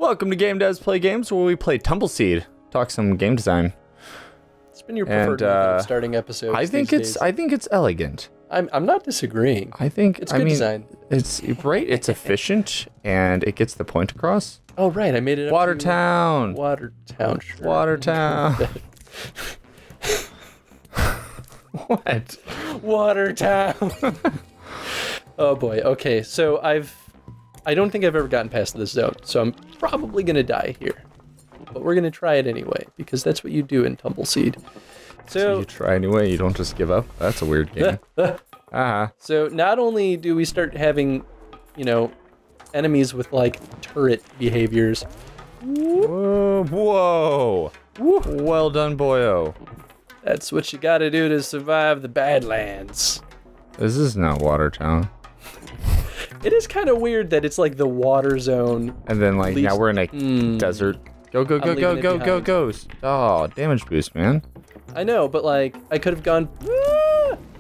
Welcome to Game Devs Play Games, where we play TumbleSeed, talk some game design. It's been your preferred method of starting episodes. I think it's elegant. I'm not disagreeing. I think it's good design. It's right. It's efficient and it gets the point across. Oh right, I made it. Watertown. Watertown. Sure. Watertown. What? Watertown. Oh boy. Okay, so I don't think I've ever gotten past this zone, so I'm probably gonna die here. But we're gonna try it anyway, because that's what you do in TumbleSeed. So you try anyway, you don't just give up? That's a weird game. So not only do we start having, you know, enemies with like turret behaviors. Whoa, whoa. Well done, boyo. That's what you gotta do to survive the Badlands. This is not Watertown. It is kind of weird that it's like the water zone. And then like now we're in a desert. Go, go, go, go, go, go, go. Oh, damage boost, man. I know, but like, I could have gone...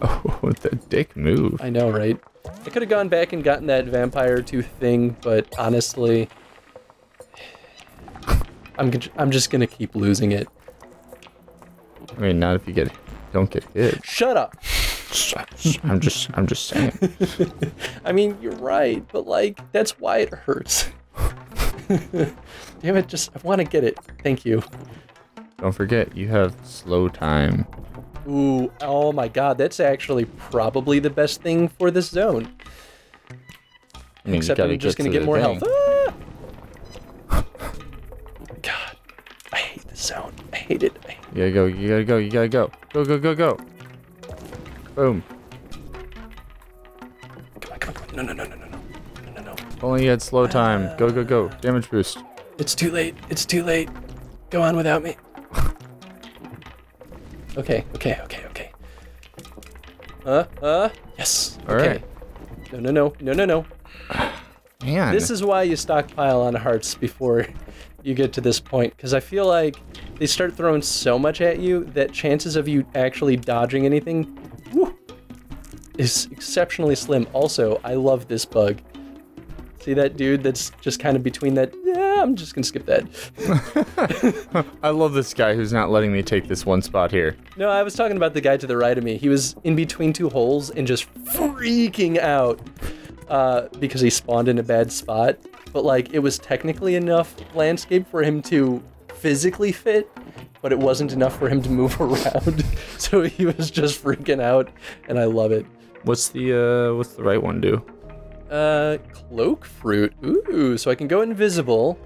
Oh, the dick move. I know, right? I could have gone back and gotten that vampire tooth thing, but honestly... I'm just gonna keep losing it. I mean, not if you don't get hit. Shut up! I'm just saying. I mean, you're right, but like, that's why it hurts. Damn it, I want to get it. Thank you. Don't forget, you have slow time. Ooh, oh my god, that's actually probably the best thing for this zone. I mean, except I'm just going to get more health. Ah! God, I hate this zone. I hate it. You gotta go, you gotta go, you gotta go. Go, go, go, go. Boom. Come on, come on, come on. No, no, no, no, no, no, no, no. Only you had slow time. Go, go, go. Damage boost. It's too late. It's too late. Go on without me. Okay, okay, okay, okay. Yes. All okay. right. No, no, no, no, no, no. Man. This is why you stockpile on hearts before you get to this point, because I feel like they start throwing so much at you that chances of you actually dodging anything is exceptionally slim. Also, I love this bug. See that dude that's just kind of between that? Yeah, I'm just gonna skip that. I love this guy who's not letting me take this one spot here. No, I was talking about the guy to the right of me. He was in between two holes and just freaking out because he spawned in a bad spot. But like, it was technically enough landscape for him to physically fit, but it wasn't enough for him to move around. So he was just freaking out, and I love it. What's the right one do? Cloak fruit. Ooh, so I can go invisible,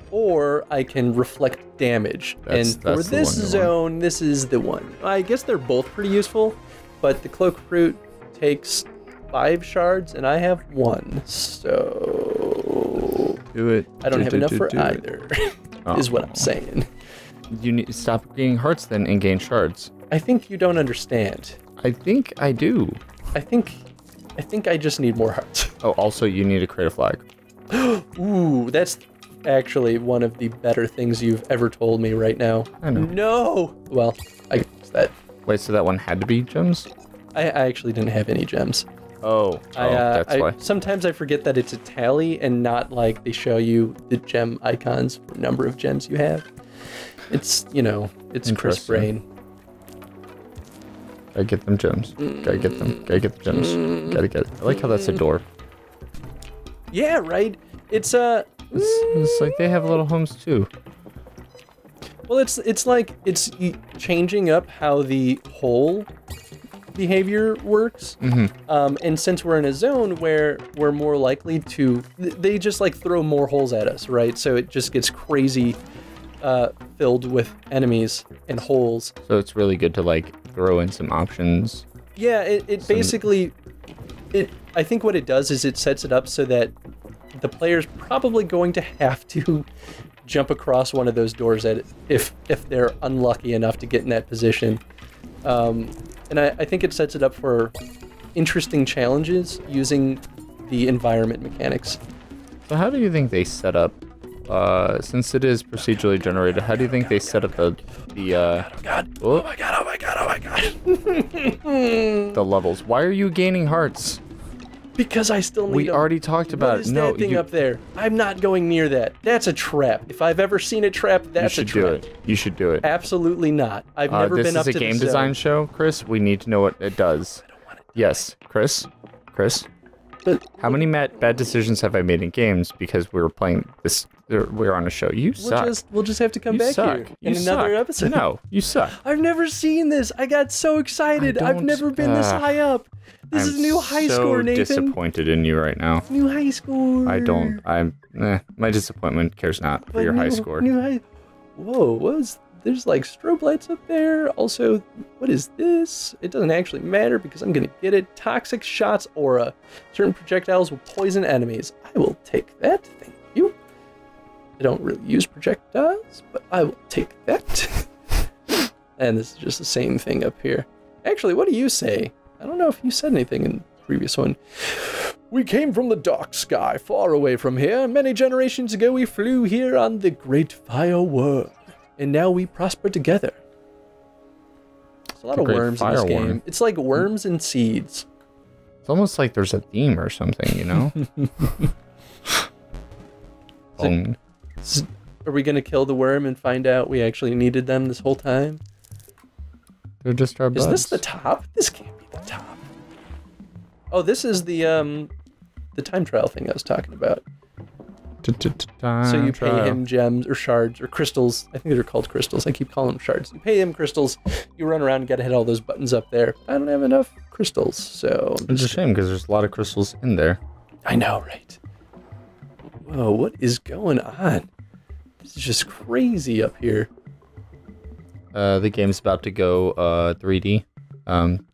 or I can reflect damage. And for this zone, this is the one. I guess they're both pretty useful, but the cloak fruit takes 5 shards, and I have 1, so... Do it. I don't have enough for either, is what I'm saying. You need to stop gaining hearts then and gain shards. I think you don't understand. I think I do. I think I just need more hearts. Oh, also you need to create a flag. Ooh, that's actually one of the better things you've ever told me right now. I know. No! Well, I guess that... Wait, so that one had to be gems? I actually didn't have any gems. Oh, that's why. Sometimes I forget that it's a tally and not like they show you the gem icons for number of gems you have. It's, you know, it's Chris Brain. Gotta get them gems. Gotta get them. Gotta get the gems. Gotta get it. I like how that's a door. Yeah, right? It's like they have little homes too. Well, it's like it's changing up how the whole behavior works. And since we're in a zone where we're more likely to, they just like throw more holes at us, right? So it just gets crazy filled with enemies and holes. So it's really good to like throw in some options. Yeah, it basically, I think what it does is it sets it up so that the player's probably going to have to jump across one of those doors if they're unlucky enough to get in that position. And I think it sets it up for interesting challenges using the environment mechanics. So how do you think they set up, since it is procedurally generated, how do you think they set up the the levels? Why are you gaining hearts? Because I still need We them. already talked about What it. is No, that thing up there? I'm not going near that. That's a trap. If I've ever seen a trap, that's a trap. You should do it. You should do it. Absolutely not. I've never been up to the This is a game design show, Chris. We need to know what it does. I don't want it. Yes, Chris. But How many bad decisions have I made in games because we were playing this? We're on a show. You suck. we'll just have to come You back suck. here You in another suck. episode. No, you suck. I've never seen this. I got so excited. I've never been this high up. This is new high score, Nathan. I'm so disappointed in you right now. New high score. My disappointment cares not for your high score. Whoa, there's like strobe lights up there. Also, what is this? It doesn't actually matter because I'm gonna get it. Toxic shots aura. Certain projectiles will poison enemies. I will take that, thank you. I don't really use projectiles, but I will take that. And this is just the same thing up here. Actually, what do you say? I don't know if you said anything in the previous one. We came from the dark sky, far away from here. Many generations ago, we flew here on the great fire worm. And now we prosper together. There's a lot of worms in this game. It's like worms and seeds. It's almost like there's a theme or something, you know? Are we going to kill the worm and find out we actually needed them this whole time? They're just our buds. Is this the top? This can't be the top. Oh, this is the time trial thing I was talking about. So you pay him gems or shards or crystals. I think they're called crystals. I keep calling them shards. You pay him crystals. You run around and gotta hit all those buttons up there. I don't have enough crystals, so... It's a shame because there's a lot of crystals in there. I know, right? Whoa, what is going on? This is just crazy up here. The game's about to go 3D.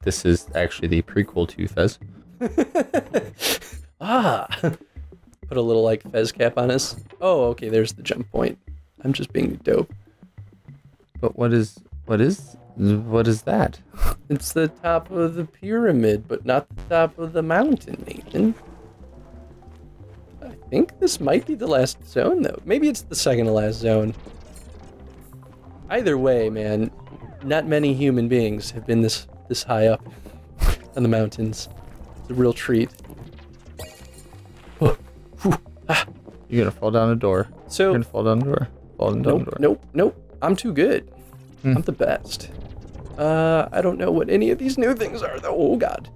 This is actually the prequel to Fez. Put a little like Fez cap on us. Oh, okay, there's the jump point. I'm just being dope. But what is that? It's the top of the pyramid, but not the top of the mountain, Nathan. I think this might be the last zone, though. Maybe it's the second to last zone. Either way, man, not many human beings have been this high up on the mountains. It's a real treat. You're gonna fall down a door. So you're gonna fall down a door. Falling down a door. Nope. I'm too good. I'm the best. I don't know what any of these new things are, though. Oh god.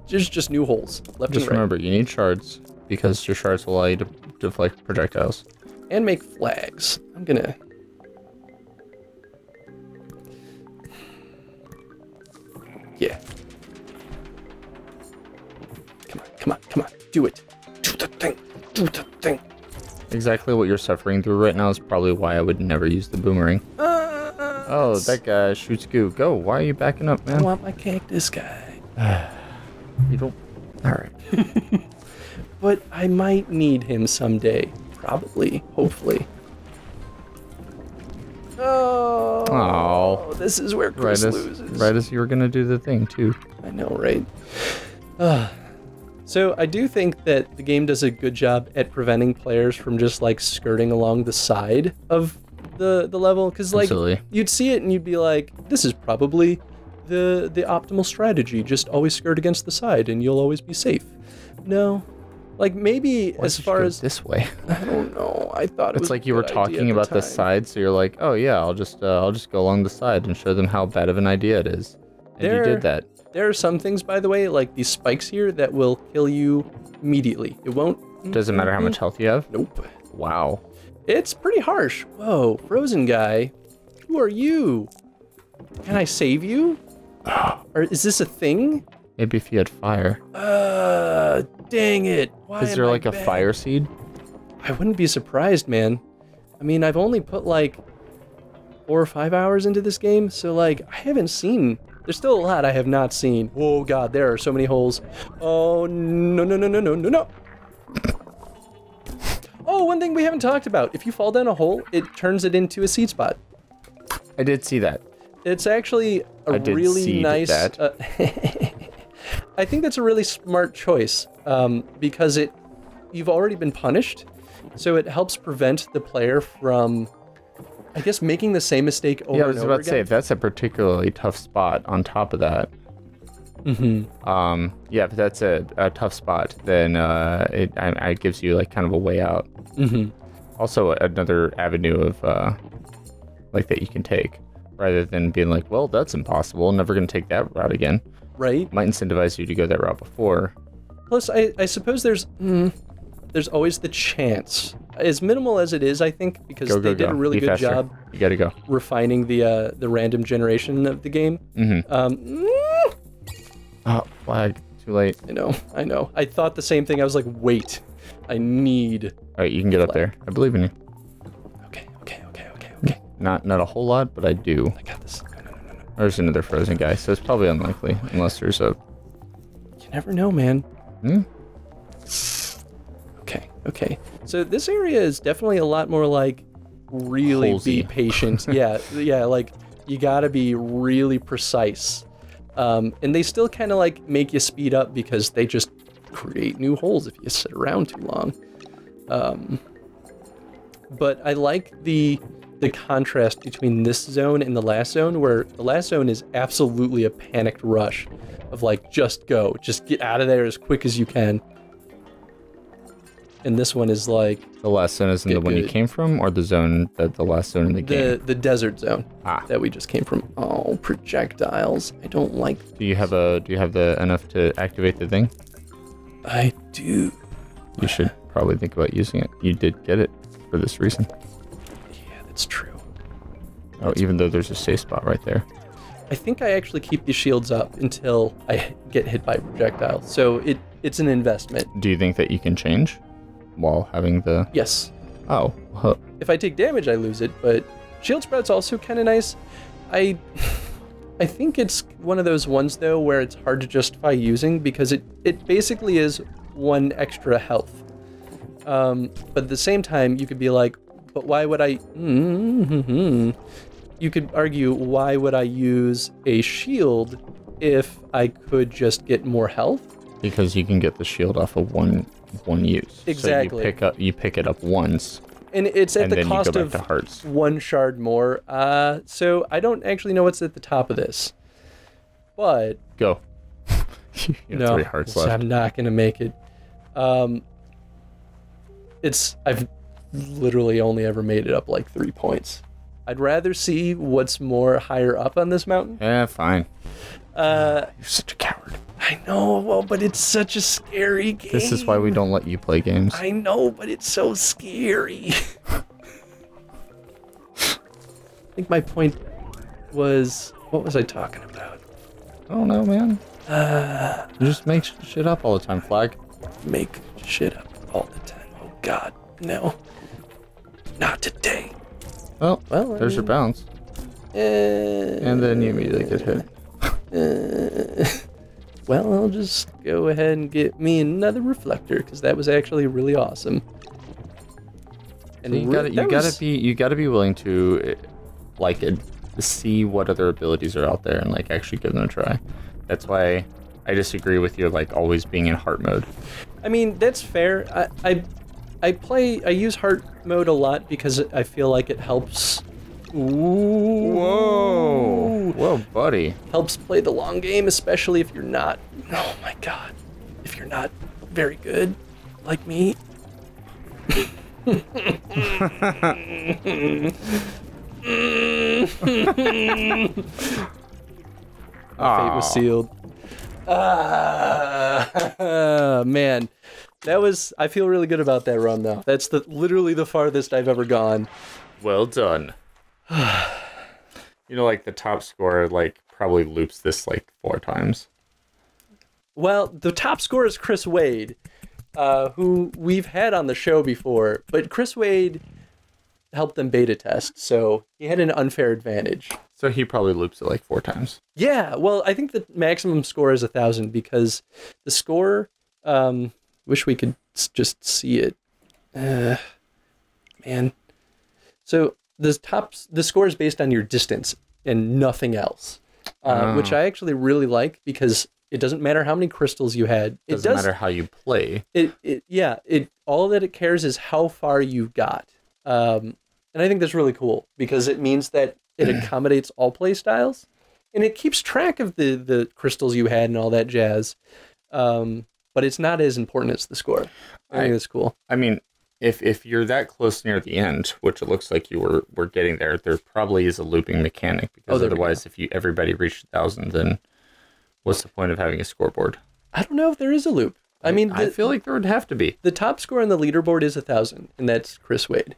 There's just new holes left and right. Just remember, you need shards because your shards will allow you to deflect projectiles and make flags. I'm gonna. Yeah. Come on. Do it. Do the thing. Exactly what you're suffering through right now is probably why I would never use the boomerang. Oh, that guy shoots goo. Go. Why are you backing up, man? I want my cactus guy. You don't. All right. But I might need him someday. Probably. Hopefully. Oh. This is where Chris loses. Right as you were gonna do the thing too. I know, right? So I do think that the game does a good job at preventing players from just like skirting along the side of the level, because like you'd see it and you'd be like, this is probably the optimal strategy. Just always skirt against the side and you'll always be safe. No, like maybe as far as this way. I don't know. I thought it was like you were talking about the side, so you're like, oh yeah, I'll just go along the side and show them how bad of an idea it is. And you did that. There are some things, by the way, like these spikes here, that will kill you immediately. It won't. Doesn't matter how much health you have? Nope. Wow. It's pretty harsh. Whoa, frozen guy. Who are you? Can I save you? Or is this a thing? Maybe if you had fire. Dang it. Why is there like a fire seed? I wouldn't be surprised, man. I mean, I've only put like 4 or 5 hours into this game, so like I haven't seen. There's still a lot I have not seen. Oh god, there are so many holes. Oh no. Oh, one thing we haven't talked about. If you fall down a hole, it turns it into a seed spot. I did see that. It's actually a really nice... I think that's a really smart choice because you've already been punished, so it helps prevent the player from, I guess, making the same mistake over and over again. Yeah, I was about to say, if that's a particularly tough spot on top of that. Yeah, if that's a tough spot, then it gives you like kind of a way out. Also, another avenue of like that you can take, rather than being like, well, that's impossible, never gonna take that route again. Right. Might incentivize you to go that route before. Plus, I suppose there's always the chance, as minimal as it is, I think, because they did a really good job. You gotta go. Refining the random generation of the game. Oh, flag. Too late. I know. I thought the same thing. I was like, wait, I need. All right, you can get up there. I believe in you. Okay. Not a whole lot, but I do. I got this. No. There's another frozen guy, so it's probably unlikely, unless there's a... You never know, man. Okay. So this area is definitely a lot more like really Holsey. be patient. yeah, like you gotta be really precise. And they still kind of like make you speed up because they just create new holes if you sit around too long. But I like the contrast between this zone and the last zone, where the last zone is absolutely a panicked rush of like, just go, just get out of there as quick as you can. And this one is like... The last zone is in the one you came from, or the zone, the last zone in the game? The desert zone that we just came from. Oh, projectiles. I don't like... Do you have the enough to activate the thing? I do. You should probably think about using it. You did get it for this reason. Yeah, that's true. Oh, even though there's a safe spot right there. I think I actually keep the shields up until I get hit by projectiles. So it's an investment. Do you think that you can change while having the... Yes. Oh. Huh. If I take damage, I lose it, but shield sprout's also kind of nice. I think it's one of those ones, though, where it's hard to justify using because it basically is one extra health. But at the same time, you could be like, but why would I... You could argue, why would I use a shield if I could just get more health? Because you can get the shield off of one use. Exactly. So you pick it up once. And it's at the cost of hearts. one shard more. So I don't actually know what's at the top of this. But... Go. You have 3 hearts left. I'm not going to make it. I've literally only ever made it up like 3 points. I'd rather see what's more higher up on this mountain. Yeah, fine. You're such a coward. I know, well, but it's such a scary game. This is why we don't let you play games. I know, but it's so scary. I think my point was... What was I talking about? I don't know, man. You just make shit up all the time, Flag. Make shit up all the time. Oh, God, no. Not today. Well, there's your bounce. And then you immediately get hit. Well, I'll just go ahead and get me another reflector because that was actually really awesome. And so you gotta be willing to see what other abilities are out there and like actually give them a try. That's why I disagree with your like always being in heart mode. I mean, that's fair. I use heart mode a lot because I feel like it helps. Ooh. Whoa, buddy. Helps play the long game, especially if you're not. Oh my God, if you're not very good, like me. Fate was sealed. Man. I feel really good about that run, though. That's literally the farthest I've ever gone. Well done. You know, like, the top scorer, like, probably loops this, like, 4 times. Well, the top scorer is Chris Wade, who we've had on the show before. But Chris Wade helped them beta test, so he had an unfair advantage. So he probably loops it, like, 4 times. Yeah, well, I think the maximum score is 1,000 because the score... wish we could just see it. Man. So the score is based on your distance and nothing else, which I actually really like because it doesn't matter how many crystals you had. It doesn't matter how you play. All that it cares is how far you got. And I think that's really cool because it means that it accommodates all play styles. and it keeps track of the crystals you had and all that jazz. But it's not as important as the score. I think that's cool. I mean, if you're that close near the end, which it looks like you were getting there probably is a looping mechanic, because otherwise, if everybody reached 1,000, then what's the point of having a scoreboard? I don't know if there is a loop. I mean, I feel like there would have to be. The top score on the leaderboard is 1,000, and that's Chris Wade.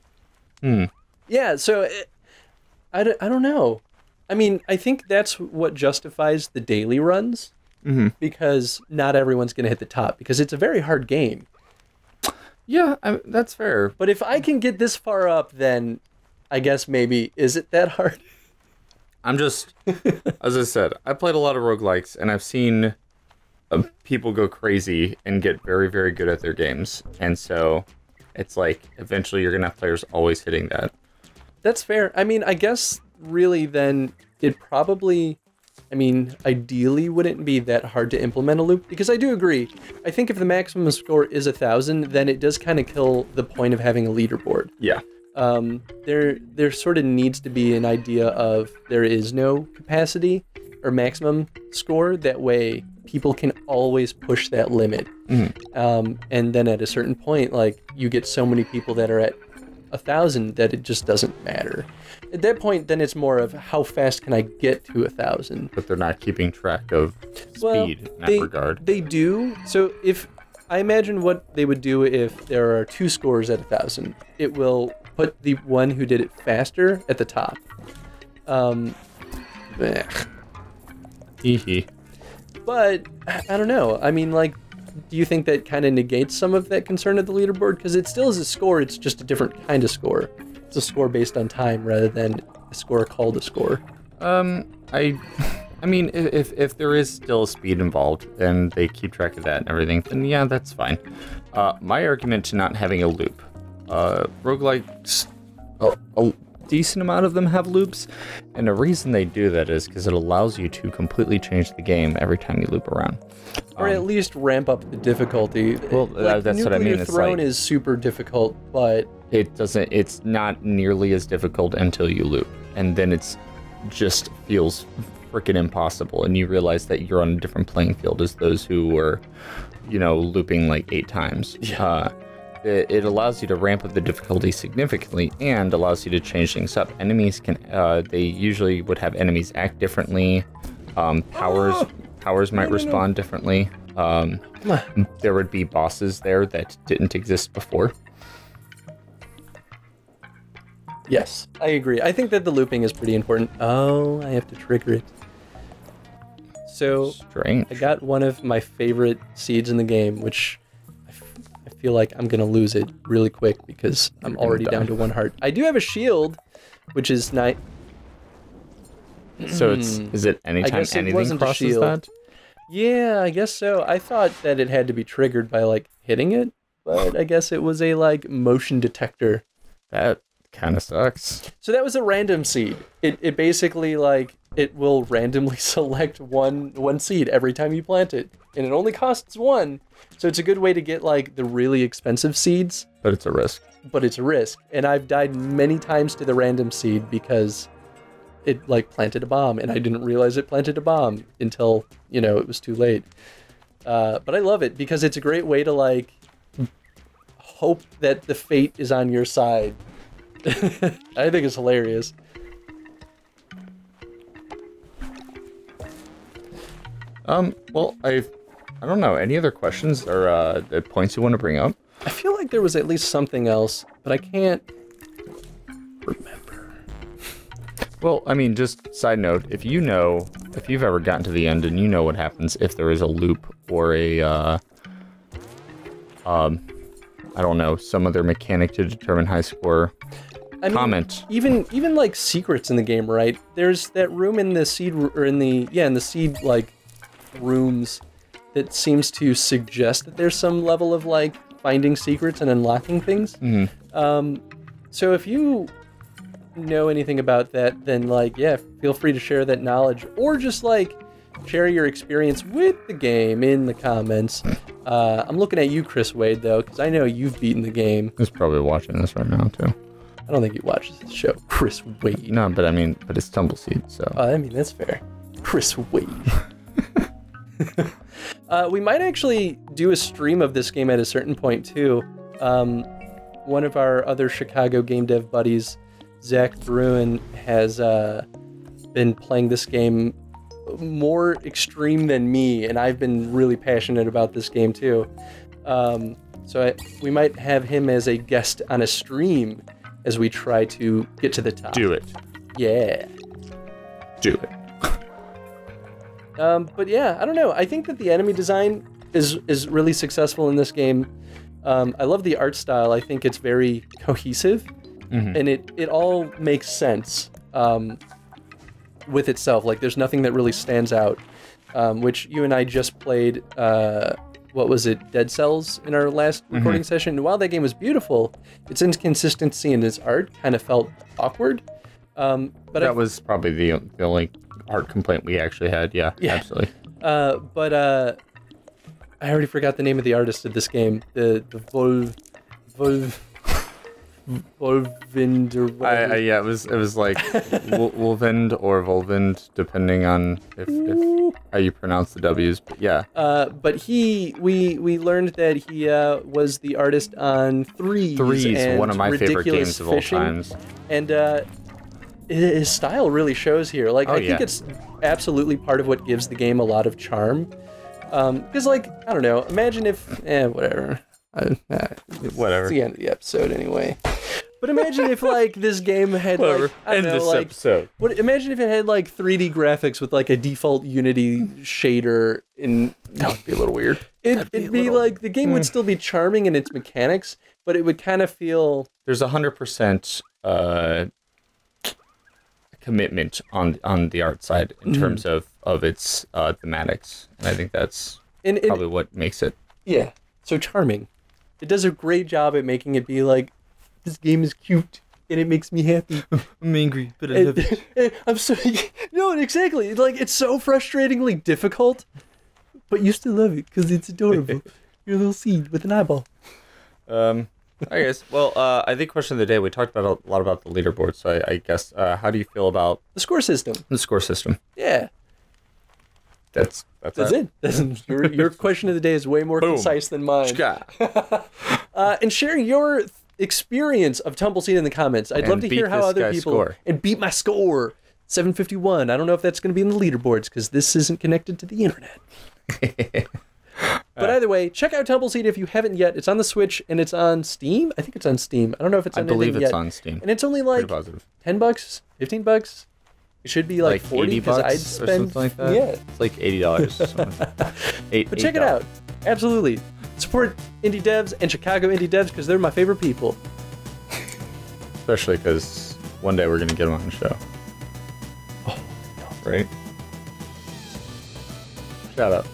Yeah, so I don't know. I mean, I think that's what justifies the daily runs, because not everyone's going to hit the top, because it's a very hard game. Yeah, that's fair. But if I can get this far up, then I guess maybe, is it that hard? I'm just, as I said, I played a lot of roguelikes, and I've seen people go crazy and get very, very good at their games. And so it's like, eventually you're going to have players always hitting that. That's fair. I mean, I guess really then it probably, I mean, ideally wouldn't be that hard to implement a loop, because I do agree. I think if the maximum score is 1,000, then it does kind of kill the point of having a leaderboard. Yeah. There sort of needs to be an idea of there is no capacity or maximum score. That way people can always push that limit. And then at a certain point, like, you get so many people that are at 1,000 that it just doesn't matter. At that point, then it's more of how fast can I get to 1,000. But they're not keeping track of speed in that regard. They do. So if I imagine what they would do if there are 2 scores at 1,000, it will put the one who did it faster at the top. But I don't know. I mean, like, do you think that kind of negates some of that concern of the leaderboard? Because it still is a score, it's just a different kind of score. It's a score based on time rather than a score called a score. I mean, if there is still speed involved, then they keep track of that and everything, then yeah, that's fine. My argument to not having a loop, roguelikes, a decent amount of them have loops, and the reason they do that is because it allows you to completely change the game every time you loop around. Or at least ramp up the difficulty. Well, like, that's what I mean. Nuclear Throne is super difficult, but it's not nearly as difficult until you loop, and then it's just feels freaking impossible, and you realize that you're on a different playing field as those who were, looping like 8 times. Yeah. It allows you to ramp up the difficulty significantly and allows you to change things up. Enemies can, they usually would have enemies act differently. Powers might respond differently. There would be bosses there that didn't exist before. Yes, I agree. I think that the looping is pretty important. Oh, I have to trigger it. So, strange. I got one of my favorite seeds in the game, which I feel like I'm going to lose it really quick because I'm already down to 1 heart. I do have a shield, which is nice. So is it anytime anything crosses that? Yeah, I guess so. I thought that it had to be triggered by, like, hitting it, but I guess it was a, like, motion detector. That kind of sucks. So that was a random seed. It basically, like, it will randomly select one seed every time you plant it, and it only costs 1. So it's a good way to get, like, the really expensive seeds. But it's a risk. And I've died many times to the random seed because it, like, planted a bomb, and I didn't realize it planted a bomb until, it was too late. But I love it because it's a great way to, like, hope that the fate is on your side. I think it's hilarious. Well, I don't know. Any other questions or points you want to bring up? I feel like there was at least something else, but I can't remember. Well, I mean, just side note, if you've ever gotten to the end and you know what happens if there is a loop or a, I don't know, some other mechanic to determine high score, comment. Even like secrets in the game, right? There's that room in the seed, or in the seed, like, rooms that seems to suggest that there's some level of, like, finding secrets and unlocking things. So if you know anything about that, then, like, yeah, feel free to share that knowledge, or just, like, share your experience with the game in the comments. I'm looking at you, Chris Wade, though, because I know you've beaten the game. He's probably watching this right now, too. I don't think he watches the show, Chris Wade. No, but it's TumbleSeed, so. I mean, that's fair. Chris Wade. We might actually do a stream of this game at a certain point too. One of our other Chicago game dev buddies, Zach Bruin, has been playing this game more extreme than me, and I've been really passionate about this game too. We might have him as a guest on a stream as we try to get to the top. Do it. Yeah. Do it. But yeah, I don't know. I think that the enemy design is really successful in this game. I love the art style. I think it's very cohesive, and it all makes sense with itself. Like, there's nothing that really stands out, which you and I just played, what was it, Dead Cells in our last recording session. And while that game was beautiful, its inconsistency in its art kind of felt awkward. But that was probably the only art complaint we actually had. Yeah, absolutely. But I already forgot the name of the artist of this game. The Volvind or whatever. Yeah, it was like Wolvind or Volvind, depending on if how you pronounce the W's. But yeah. But we learned that he was the artist on Threes. Threes, one of my favorite Ridiculous games of all Fishing. times. And his style really shows here. Like, I think it's absolutely part of what gives the game a lot of charm. Because, like, I don't know, imagine if, whatever. Whatever. It's the end of the episode anyway. But imagine if, like, this game had, Whatever. like, I don't know, End this like, episode. Imagine if it had, like, 3D graphics with, like, a default Unity shader in... That would be a little weird. It'd be like, the game would still be charming in its mechanics, but it would kind of feel... There's 100% commitment on the art side in terms of its thematics, and I think that's probably what makes it so charming. It does a great job at making it be like, this game is cute and it makes me happy. I'm angry, but I love it. I'm so no, exactly. Like, it's so frustratingly difficult, but you still love it because it's adorable. You're a little seed with an eyeball. I guess. Well, I think question of the day, we talked about a lot about the leaderboard, so I guess, how do you feel about The score system. the score system? Yeah. That's it. Your question of the day is way more concise than mine. And share your experience of TumbleSeed in the comments. I'd love to hear how other people score. And beat my score. 751. I don't know if that's going to be in the leaderboards because this isn't connected to the internet. But either way, check out TumbleSeed if you haven't yet. It's on the Switch and it's on Steam. I think it's on Steam. I don't know if it's on anything yet. I believe it's on Steam. And it's only like $10, $15. It should be like 40 because I'd spend or something like that. Yeah. It's like $80. But check it out. Absolutely. Support indie devs and Chicago indie devs because they're my favorite people. Especially because one day we're going to get them on the show. Oh, right? Shut up.